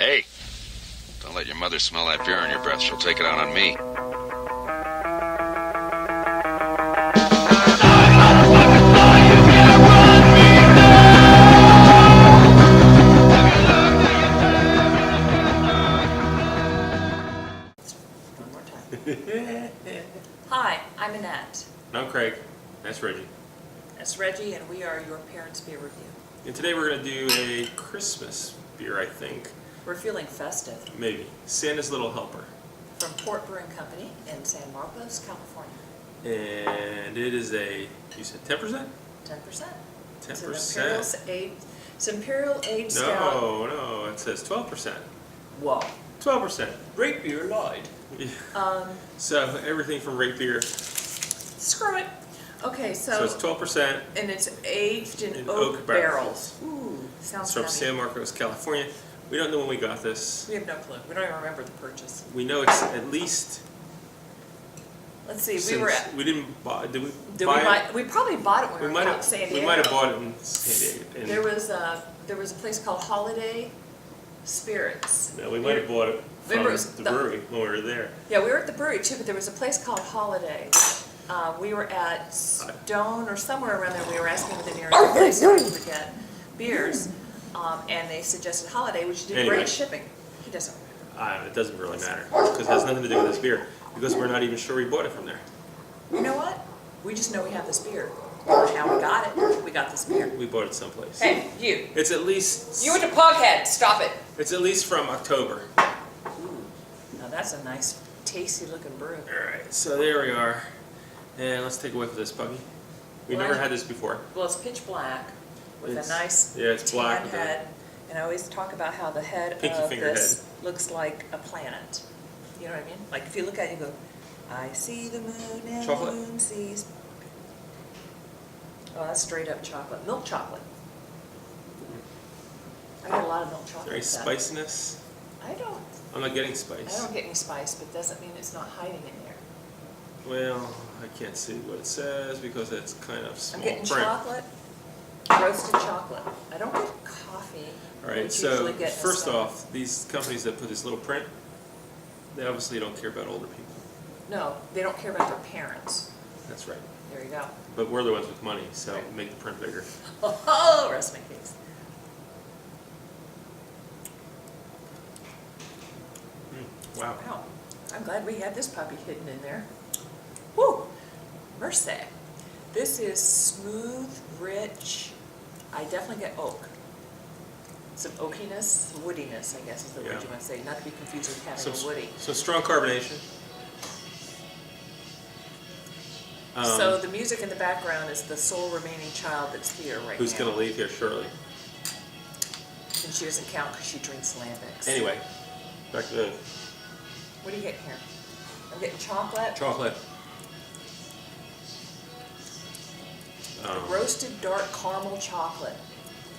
Hey, don't let your mother smell that beer on your breath. She'll take it out on me. Hi, I'm Annette. And I'm Craig. That's Reggie. That's Reggie, and we are your Parents' Beer Review. And today we're going to do a Christmas beer, I think. We're feeling festive. Maybe. Santa's Little Helper. From Port Brewing Company in San Marcos, California. And it is a, you said 10%? 10%. 10%? It's Imperial Aged Stout. No, it says 12%. Whoa. 12%. Great beer lied. Yeah. So everything from rate beer. Screw it. Okay, So it's 12%. And it's aged in oak barrels. Ooh, sounds It's from yummy. San Marcos, California. We don't know when we got this. We have no clue. We don't even remember the purchase. We know it's at least. Let's see, we were at. We didn't buy. Did we Did buy we probably bought it when we were out in San Diego. We might have bought it in San Diego. And There was a place called Holiday Spirits. no, we might have bought it from the brewery when we were there. Yeah, we were at the brewery too, but there was a place called Holiday. We were at Stone or somewhere around there. We were asking with the nearest place so we could get beers, and they suggested Holiday, which did Anyway. great shipping. He doesn't remember. It doesn't really matter because it has nothing to do with this beer because we're not even sure we bought it from there. You know what? We just know we have this beer. How we got it? We got this beer. We bought it someplace. Hey, you! It's at least. You and the pughead! Stop it! It's at least from October. Ooh, now that's a nice, tasty-looking brew. All right, so there we are, and let's take a whiff of this puppy. We've never had this before. Well, it's pitch black with a nice it's black tan head. And I always talk about how the head Pinky of finger this looks like a planet. You know what I mean? Like if you look at it, you go, I see the moon and Chocolate? the moon sees. Oh, that's straight up chocolate. Milk chocolate. I get a lot of milk chocolate. Very with that. spiciness. I'm not getting I spice. don't get any spice, but doesn't mean it's not hiding in there. Well, I can't see what it says because it's kind of small I'm getting print. chocolate, roasted chocolate. I don't get coffee. All right, which so usually get first some- off, these companies that put this little print, they obviously don't care about older people. No, they don't care about their parents. That's right. There you go. But we're the ones with money, so Right. make the print bigger. Oh, rest my case. Wow. Wow. I'm glad we had this puppy hidden in there. Woo! Mercy. This is smooth, rich. I definitely get oak. Some oakiness, woodiness, I guess is the word Yeah. you want to say. Not to be confused with having a woody. So strong carbonation. So the music in the background is the sole remaining child that's here right Who's now. going to leave here shortly? And she doesn't count because she drinks lambics. Anyway, back to the What are you getting here? I'm getting chocolate. chocolate. Roasted dark caramel chocolate.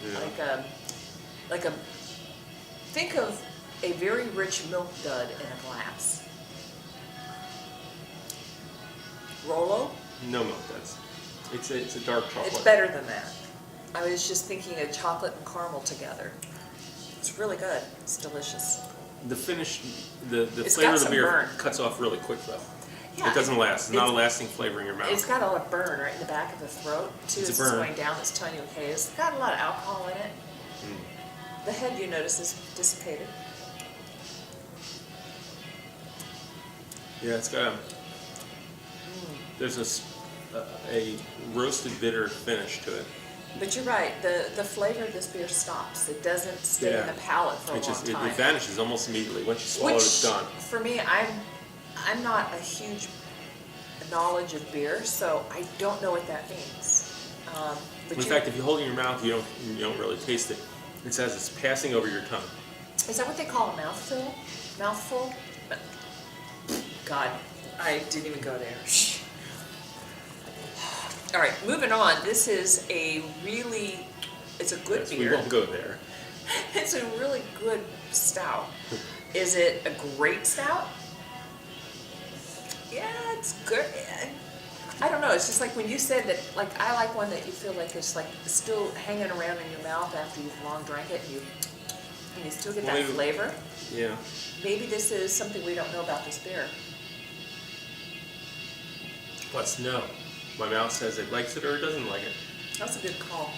Yeah. Think of a very rich milk dud in a glass. Rolo? No milk, it's a dark chocolate. It's better than that. I was just thinking of chocolate and caramel together. It's really good. It's delicious. The finish, the It's flavor got of the some beer burn. cuts off really quick though. Yeah, It doesn't last. It's not a it's- lasting flavor in your mouth. It's got a lot of burn right in the back of the throat too. It's a It's burn. going down. It's telling you, okay, it's got a lot of alcohol in it. The head, you notice, is dissipated. Yeah, it's got there's a roasted bitter finish to it. But you're right. The flavor of this beer stops. It doesn't stay in the palate for a long time. It vanishes almost immediately. Once you swallow it, it's done. For me, I'm not a huge knowledge of beer, so I don't know what that means. But In fact, if you hold it in your mouth, you don't really taste it. It's as it's passing over your tongue. is that what they call a mouthful? Mouthful? God, I didn't even go there. All right, moving on. This is it's a good Yes, beer. we won't go there. It's a really good stout. Is it a great stout? Yeah, it's good. I don't know. It's just like when you said that. Like I like one that you feel like it's like still hanging around in your mouth after you've long drank it. And you And you still get Well, that maybe- flavor. Yeah. Maybe this is something we don't know about this beer. Let's know. My mouth says it likes it or it doesn't like it. That's a good call.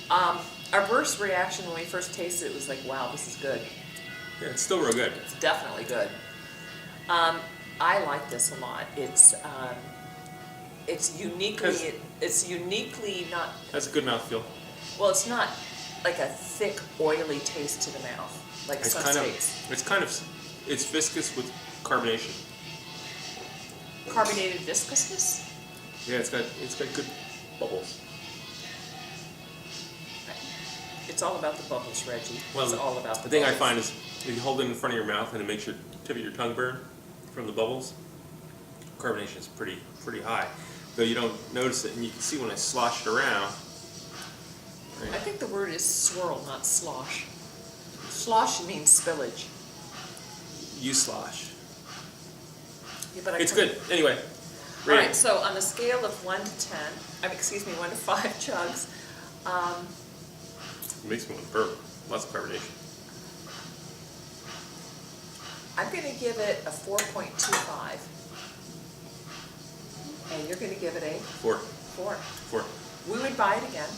Our first reaction when we first tasted it was like, wow, this is good. Yeah, it's still real good. It's definitely good. I like this a lot. It's uniquely not, Has a good mouthfeel. well, it's not like a thick, oily taste to the mouth, like some steaks. It's viscous with carbonation. Carbonated viscousness? Yeah, it's got good bubbles. It's all about the bubbles, Reggie. Well, It's all about the The thing I bubbles. find is if you hold it in front of your mouth and it makes your tip of your tongue burn from the bubbles, carbonation is pretty high. Though you don't notice it, and you can see when I slosh it around. I Right? think the word is swirl, not slosh. Slosh means spillage. You slosh. Yeah, but It's good. Anyway, All rating. right, so on a scale of 1 to 10, 1 to 5 chugs, It makes me want to burp. Lots of carbonation. I'm going to give it a 4.25. And you're going to give it a 4. 4. We would buy it again.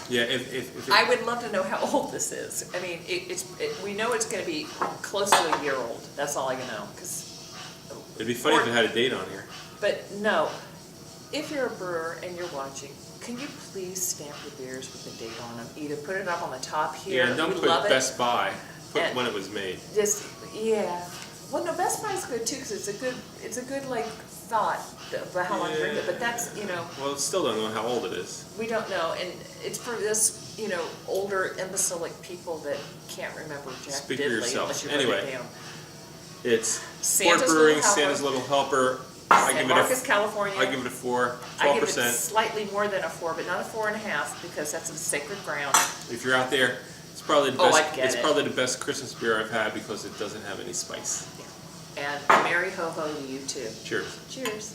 Yeah, if it, I would love to know how old this is. I mean, we know it's going to be close to a year old. That's all I can know. it'd be funny if it had a date on here. But no, if you're a brewer and you're watching, can you please stamp your beers with a date on them? Either put it up on the top here. Yeah, and don't we put love Best Buy. Put And- when it was made. Just yeah. Well, no, Best Buy's good too because it's a good like thought about how long to drink it. But that's Well, still don't know how old it is. we don't know, and it's for this older imbecilic people that can't remember Jack Speak for Diddley yourself. unless you wrote Anyway. it down. It's Santa's Fort Brewing, Little Helper. Santa's Little Helper. San Marcos, California. I give it a 4, I give it 12%. slightly more than a 4, but not a 4.5 because that's a sacred ground. If you're out there, it's probably the Oh, best. I get It's it. probably the best Christmas beer I've had because it doesn't have any spice. And Merry ho ho to you too. Cheers. Cheers.